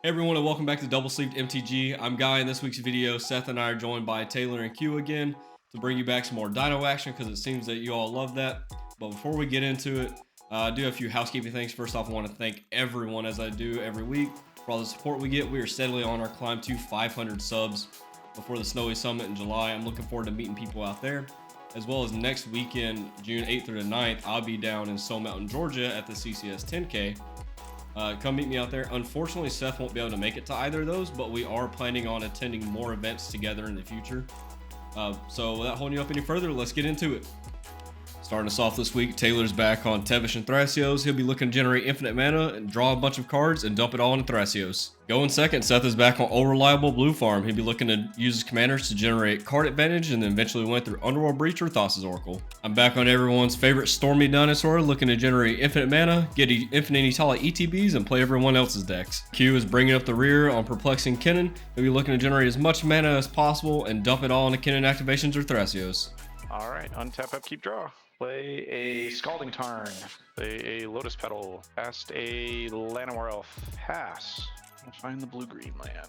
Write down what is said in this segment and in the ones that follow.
Hey everyone, and welcome back to Double Sleeved MTG. I'm Guy. In this week's video, Seth and I are joined by Taylor and Q again to bring you back some more Dino action because it seems that you all love that. But before we get into it, I do have a few housekeeping things. First off, I want to thank everyone, as I do every week, for all the support we get. We are steadily on our climb to 500 subs before the Snowy Summit in July. I'm looking forward to meeting people out there, as well as next weekend, June 8th through the 9th, I'll be down in Stone Mountain, Georgia at the CCS 10K. Come meet me out there. Unfortunately, Seth won't be able to make it to either of those, but we are planning on attending more events together in the future. So without holding you up any further, let's get into it. Starting us off this week, Taylor's back on Tevesh and Thrasios. He'll be looking to generate infinite mana and draw a bunch of cards and dump it all into Thrasios. Going second, Seth is back on Old Reliable Blue Farm. He'll be looking to use his commanders to generate card advantage and then eventually win through Underworld Breach or Thassa's Oracle. I'm back on everyone's favorite Stormy Dinosaur, looking to generate infinite mana, get infinite Etali ETBs, and play everyone else's decks. Q is bringing up the rear on Perplexing Kinnan. He'll be looking to generate as much mana as possible and dump it all into Kinnan activations or Thrasios. All right, untap, upkeep, draw. Play a Scalding Tarn. Play a Lotus Petal. Cast a Llanowar Elf. Pass. Find the blue-green land.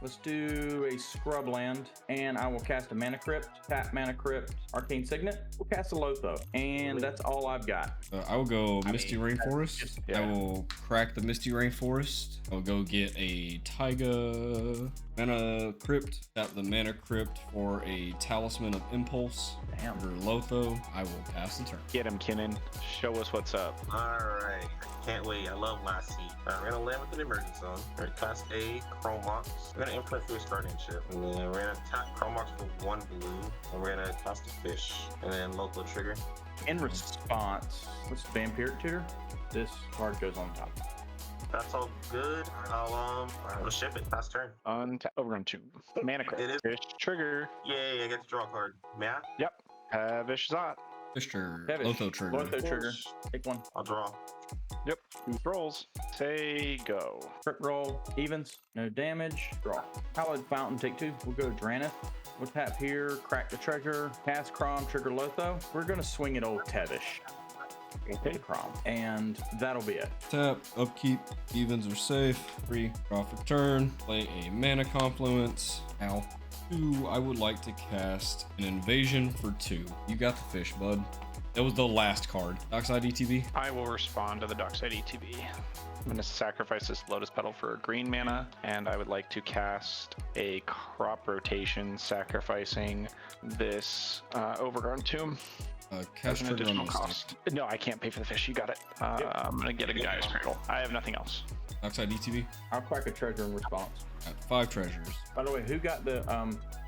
Let's do a scrub land, and I will cast a Mana Crypt, tap Mana Crypt, Arcane Signet. We'll cast a Lotho, and that's all I've got. I will go Misty Rainforest. yeah. I will crack the Misty Rainforest. I'll go get a Taiga Mana Crypt. Tap the Mana Crypt for a Talisman of Impulse. Damn. For Lotho, I will pass the turn. Get him, Kinnan. Show us what's up. All right, can't wait. I love last seat. All right, we're gonna land with an emergence zone. All right, cast a Kraum. We're gonna imprint through a starting chip, and then we're gonna tap Kraum for 1 blue, and we're gonna cast a fish, and then local trigger. In response, what's the Vampiric Tutor? This card goes on top. That's all good. I'll ship it. Pass turn. Untap, overrun 2. Mana It Crypt. is. Fish, trigger. Yay! I get to draw a card. May I? Yep. Tevesh Zot. Mr. Tevesh. Lotho trigger. Lotho trigger. Take one. I'll draw. Yep. 2 rolls. Say go. Crit roll, evens, no damage, draw. Hallowed Fountain, take 2. We'll go Dranith. We'll tap here, crack the treasure, cast Kraum, trigger Lotho. We're gonna swing it old Tevesh. Okay, Kraum. And that'll be it. Tap, upkeep, evens are safe. Free, draw for turn. Play a Mana Confluence. Ow. 2, I would like to cast an Invasion for 2. You got the fish, bud. That was the last card. Dockside ETB. I will respond to the Dockside ETB. I'm going to sacrifice this Lotus Petal for green mana, and I would like to cast a Crop Rotation, sacrificing this Overgrown Tomb as Cast an trigger on additional the cost. No, I can't pay for the fish. You got it. I'm going to get a Guy's Cradle. I have nothing else. Dockside ETB. I'll crack a treasure in response. Got 5 treasures. By the way, who got the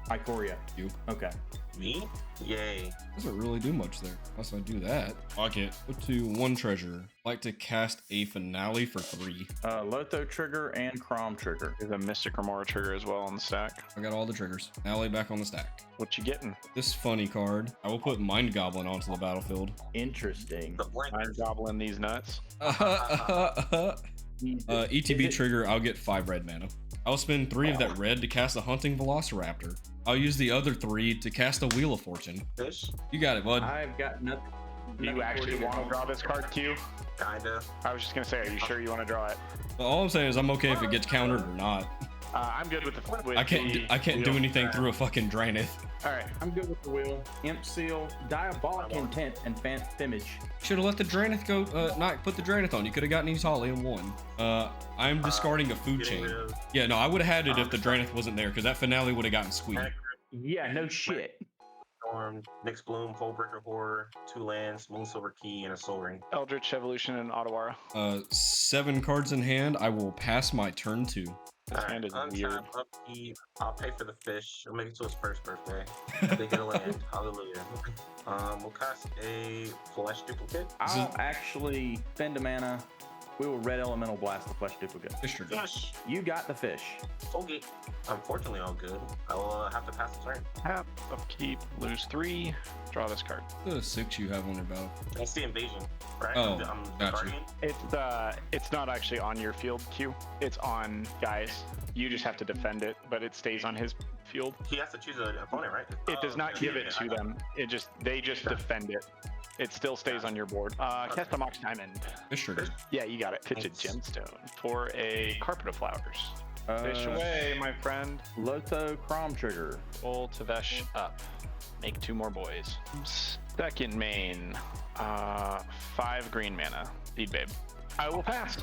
Ikoria? You. Okay. Me? Yay! Doesn't really do much there. Unless I do that. Fuck it. Go to 1 treasure. Like to cast a Finale for 3. Lotho trigger and Kraum trigger. There's a Mystic Remora trigger as well on the stack. I got all the triggers. Finale back on the stack. What you getting? This funny card. I will put Mind Goblin onto the battlefield. Interesting. The blank. I'm gobbling these nuts. ETB trigger, I'll get 5 red mana. I'll spend 3 of that red to cast a Hunting Velociraptor. I'll use the other 3 to cast a Wheel of Fortune. Fish? You got it, bud. I've got nothing. Do you actually want to draw this card, Q? Kinda. I was just going to say, are you sure you want to draw it? But all I'm saying is I'm okay if it gets countered or not. I'm good with the I can't do anything through a fucking Draenith. All right. I'm good with the wheel. Imp Seal, Diabolic Intent, and Fimage. Should have let the Draenith go, not put the Draenith on. You could have gotten Etali and won. I'm discarding a food Getting chain. rid of Yeah, no, I would have had it if the Draenith wasn't there, because that Finale would have gotten squeezed. Mana Yeah, no shit. Storm, Nyx Bloom, Hullbreaker Horror, 2 lands, Moonsilver Key, and a Soul Ring. Eldritch Evolution and Ottawara. 7 cards in hand. I will pass my turn 2. This hand is Untap, weird. upkeep. I'll pay for the fish. I'll make it to his first birthday. They get a land. Hallelujah. We'll cast a Flesh Duplicate. I'll actually spend a mana. We will Red Elemental Blast the Flesh Duplicate. Fish trigger. Fish. You got the fish. Okay. Unfortunately, all good. I will have to pass the turn. Tap, upkeep, lose 3, draw this card. The 6 you have on your battle. That's the invasion, right? Oh, I'm gotcha. discarding. It's not actually on your field, Q. It's on Guy's. You just have to defend it, but it stays on his field. He has to choose an opponent, right? It does not give it to them. They just defend it. It still stays on your board. Cast a Mox Diamond. Fish trigger. Yeah, you got it. Pitch a Nice. gemstone for a Carpet of Flowers. Fish away, my friend. Lotho Kraum trigger. Pull Tevesh up. Make 2 more boys. Second main. 5 green mana. Feed babe. I will pass.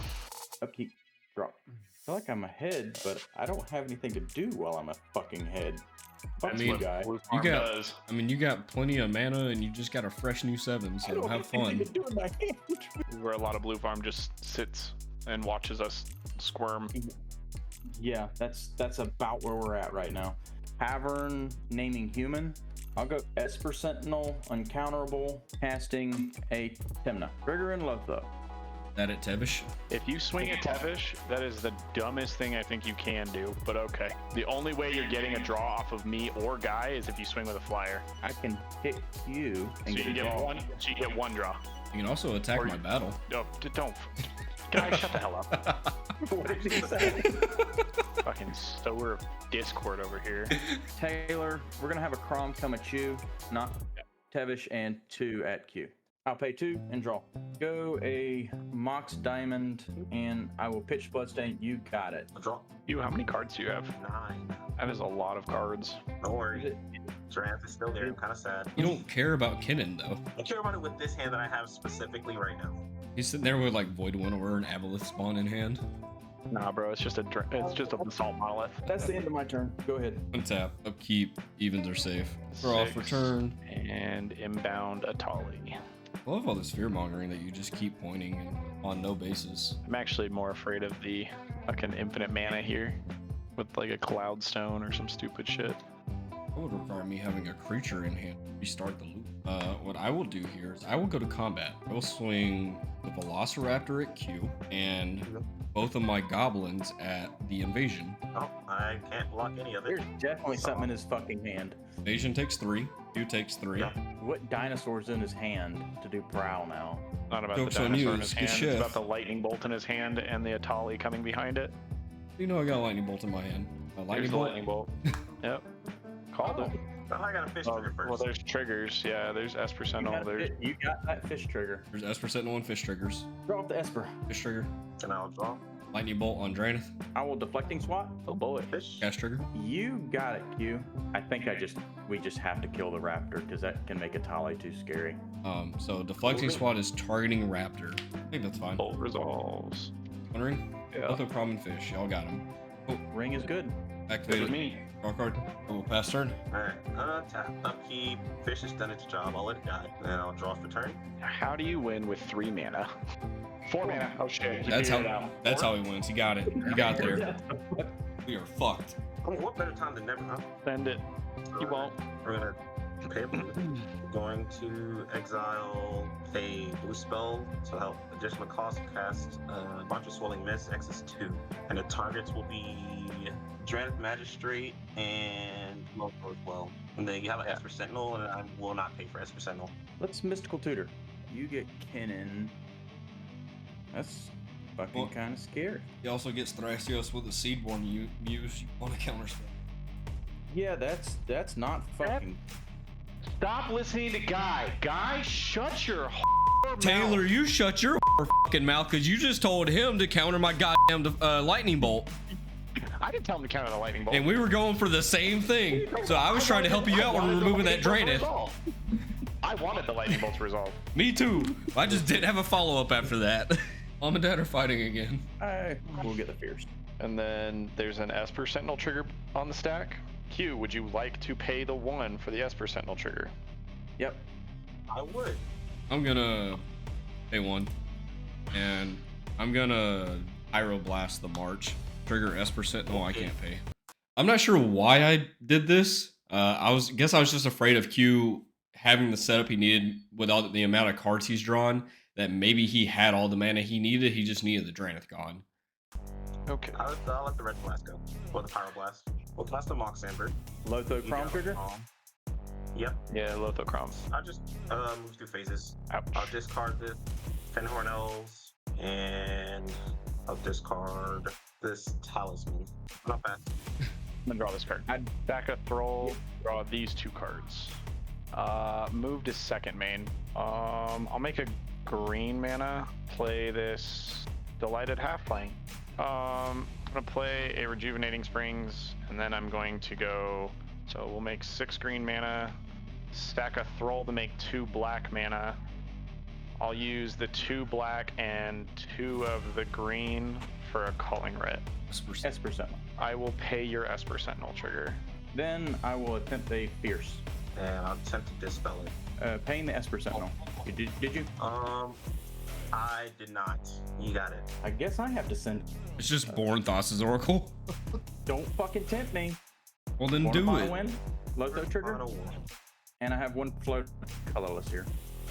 Upkeep. Drop. I feel like I'm ahead, but I don't have anything to do while I'm a fucking head. Fuck mean, you, guy. Blue You farm got, does. I mean, you got plenty of mana, and you just got a fresh new 7, I so don't have have anything fun. to do in my hand. Where a lot of blue farm just sits and watches us squirm. Yeah, that's about where we're at right now. Cavern, naming human. I'll go Esper Sentinel, uncounterable, casting a Tymna. Trigger and Lotho. That at Tevesh. If you swing a Tevesh, that is the dumbest thing I think you can do, but okay. The only way you're getting a draw off of me or Guy is if you swing with a flyer. I can hit you and So you get draw. one. So you get 1 draw. You can also attack Or my you- battle. No, don't. Guy, shut the hell up. What did he say? Fucking sower of Discord over here. Taylor, we're gonna have a Kraum come at you, not Tevesh, and 2 at Q. I'll pay 2 and draw. Go a Mox Diamond, and I will pitch Bloodstain. You got it. I'll draw You, how many cards do you have? 9. That is a lot of cards. Don't worry. Draft is still there. I'm kind of sad. You don't care about Kinnan, though. I care about it with this hand that I have specifically right now. He's sitting there with, like, Void Winnower and Aboleth Spawn in hand. Nah, bro, it's just a basalt monolith. That's the end of my turn. Go ahead. Untap, upkeep, evens are safe. Draw off 6, return. And inbound Etali. I love all this fear mongering that you just keep pointing and on no basis. I'm actually more afraid of the fucking infinite mana here with like a cloud stone or some stupid shit. That would require me having a creature in hand to restart the loop. What I will do here is I will go to combat. I will swing the Velociraptor at Q and both of my goblins at the invasion. Oh, I can't block any of it. There's definitely something in his fucking hand. Invasion takes 3. Q takes 3. Yeah. What dinosaur's in his hand to do prowl now? Not about Joke's the on dinosaur you, in his it's good hand. shit. It's about the lightning bolt in his hand and the Etali coming behind it. You know I got a lightning bolt in my hand. A lightning Here's the bolt. lightning bolt. Yep. Called it. Oh, I got a fish trigger first. Well, there's triggers. Yeah, there's Esper Sentinel. There's You got that fish trigger. There's Esper Sentinel and fish triggers. Draw off the Esper. Fish trigger. And I'll draw. Lightning bolt on Dranith. I will deflecting swat. oh boy. Fish. Cast trigger. You got it, Q. I think we just have to kill the raptor because that can make Etali too scary. So deflecting swat is targeting raptor. I think that's fine. Bolt resolves. Wondering? Yeah. Both are Kraum and fish. Y'all got him. Ring is good. Good Activate with it. me. Draw card. I will pass turn. Alright, tap, upkeep. Fish has done its job. I'll let it die. Then I'll draw for turn. How do you win with 3 mana? 4 mana. Oh shit. That's how he wins. He got it. He got there. We are fucked. I mean, what better time than never, huh? Send it. You won't. We're gonna pay a blue. Going to exile a blue spell to help additional cost cast a bunch of swelling mist, excess 2. And the targets will be Dranith Magistrate and Loco as well. And then you have an Esper Sentinel, and I will not pay for Esper Sentinel. Let's mystical tutor. You get Kinnan. That's fucking Well- kind of scary. He also gets Thrasios with a Seedborn Muse on a counter spell. Yeah, that's not fucking. Stop listening to Guy. Guy, shut your Taylor, you shut your fucking mouth because you just told him to counter my goddamn lightning bolt. I didn't tell him to counter the lightning bolt. And we were going for the same thing. So I was trying to help you out when removing that Dranith. I wanted the lightning bolt to resolve. Me too. I just didn't have a follow-up after that. Mom and Dad are fighting again. We'll get the fierce. And then there's an Esper Sentinel trigger on the stack. Q, would you like to pay the 1 for the Esper Sentinel trigger? Yep. I would. I'm gonna pay 1. And I'm gonna Pyroblast the March. Trigger Esper Sentinel, I can't pay. I'm not sure why I did this. Guess I was just afraid of Q having the setup he needed with all the amount of cards he's drawn, that maybe he had all the mana he needed, he just needed the Dranith gone. Okay. I'll let the red blast go. Or the pyroblast. We'll cast the Mox Amber. Lotho Kraum trigger. Yep. Yeah, Lotho Kraum. I'll just move through phases. Ouch. I'll discard the Fenhorn Elves, and I'll discard this Talisman. Not bad. I'm gonna draw this card. I'd back a throw, draw these 2 cards. Move to second main. I'll make a green mana, play this Delighted Halfling. I'm gonna play a Rejuvenating Springs, and then I'm going to go. So we'll make 6 green mana, stack a Thrall to make 2 black mana. I'll use the 2 black and 2 of the green for a Calling Writ. Esper Sentinel. I will pay your Esper Sentinel trigger. Then I will attempt a Fierce. And I'll attempt to dispel it. Paying the Esper Sentinel. Did you? I did not. You got it. I guess I have to send. It's just Born Thassa's Oracle. Don't fucking tempt me. Well, then Born do upon it. a Wind, Lotho trigger, and I have 1 float colorless here.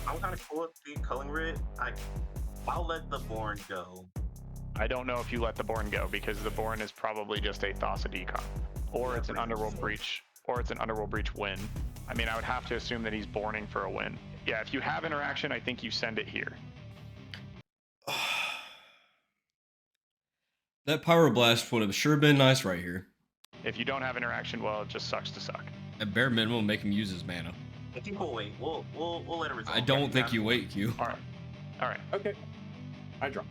I'm kind of cool with the Culling Writ. I'll let the Born go. I don't know if you let the Born go, because the Born is probably just a Thassa decon. Or it's an Underworld Breach. Or it's an Underworld Breach win. I mean, I would have to assume that he's Borning for a win. Yeah, if you have interaction, I think you send it here. That Pyroblast would have sure been nice right here. If you don't have interaction, well, it just sucks to suck. At bare minimum, make him use his mana. I think we'll wait. We'll let it resolve. I don't think you wait, Q. All right. Okay. I draw.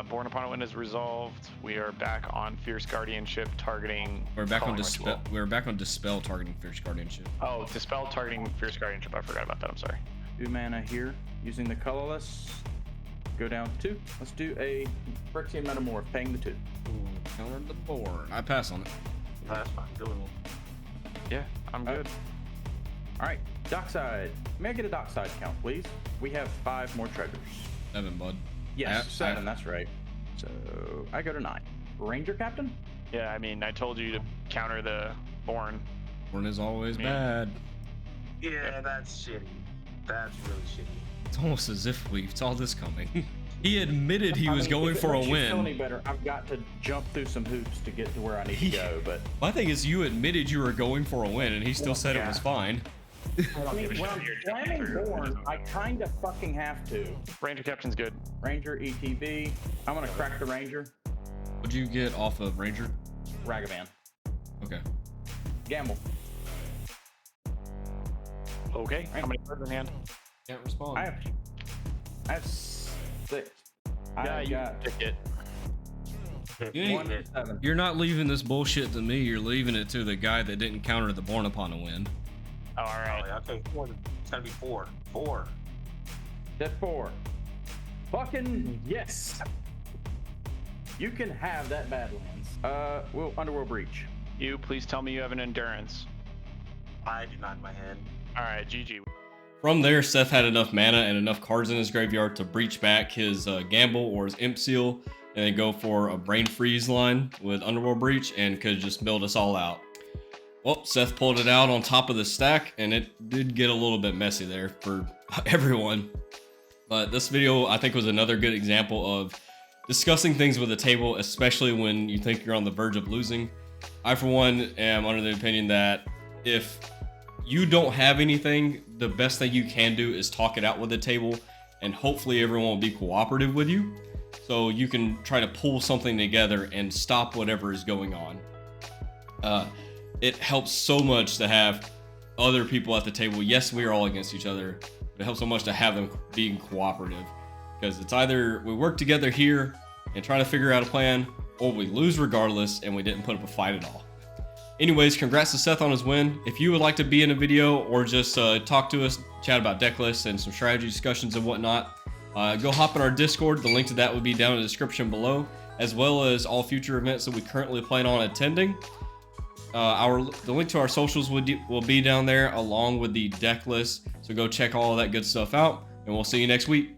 Born Upon a Wind is resolved. We are back on Fierce Guardianship targeting. We're back on Calling Dispel. Ritual. We're back on Dispel targeting Fierce Guardianship. Oh, Dispel targeting Fierce Guardianship. I forgot about that. I'm sorry. 2 mana here using the colorless. Go down 2. Let's do a Phyrexian Metamorph, paying the 2. Counter the board. I pass on it. That's fine. Good with me. Yeah, I'm good. All right, Dockside. May I get a Dockside count, please? We have 5 more treasures. 7, bud. Yes, 7. That's right. So I go to 9. Ranger Captain. Yeah, I mean, I told you to counter the Born. Born is always Yeah. bad. Yeah, that's shitty. That's really shitty. It's almost as if we saw this coming. He admitted he was going if it for a makes you feel any win. better, I've got to jump through some hoops to get to where I need to go. But My thing is, you admitted you were going for a win, and he still said it yeah. was fine. I mean, when I'm slamming Born, I kind of fucking have to. Ranger Captain's good. Ranger ETB. I'm gonna crack the Ranger. What'd you get off of Ranger? Ragavan. Okay. Gamble. Okay. How many cards in hand? Can't respond. I have 6. Yeah, I've you got pick it. You ain't- 1 and 7. You're not leaving this bullshit to me. You're leaving it to the guy that didn't counter the Born Upon a Win. Oh, all right. Oh, yeah, okay. It's gonna be 4. 4. That's 4. Fucking yes. You can have that Badlands. We'll Underworld Breach. You please tell me you have an endurance. I do not in my head. All right, GG. From there, Seth had enough mana and enough cards in his graveyard to breach back his Gamble or his Imp Seal, and then go for a Brain Freeze line with Underworld Breach, and could just build us all out. Well, Seth pulled it out on top of the stack, and it did get a little bit messy there for everyone. But this video, I think, was another good example of discussing things with the table, especially when you think you're on the verge of losing. I, for one, am under the opinion that if you don't have anything, the best thing you can do is talk it out with the table, and hopefully everyone will be cooperative with you, so you can try to pull something together and stop whatever is going on. It helps so much to have other people at the table. Yes, we are all against each other, but it helps so much to have them being cooperative, because it's either we work together here and try to figure out a plan, or we lose regardless and we didn't put up a fight at all. Anyways, congrats to Seth on his win. If you would like to be in a video or just talk to us, chat about deck lists and some strategy discussions and whatnot, go hop in our Discord. The link to that will be down in the description below, as well as all future events that we currently plan on attending. The link to our socials will be down there, along with the deck list. So go check all of that good stuff out, and we'll see you next week.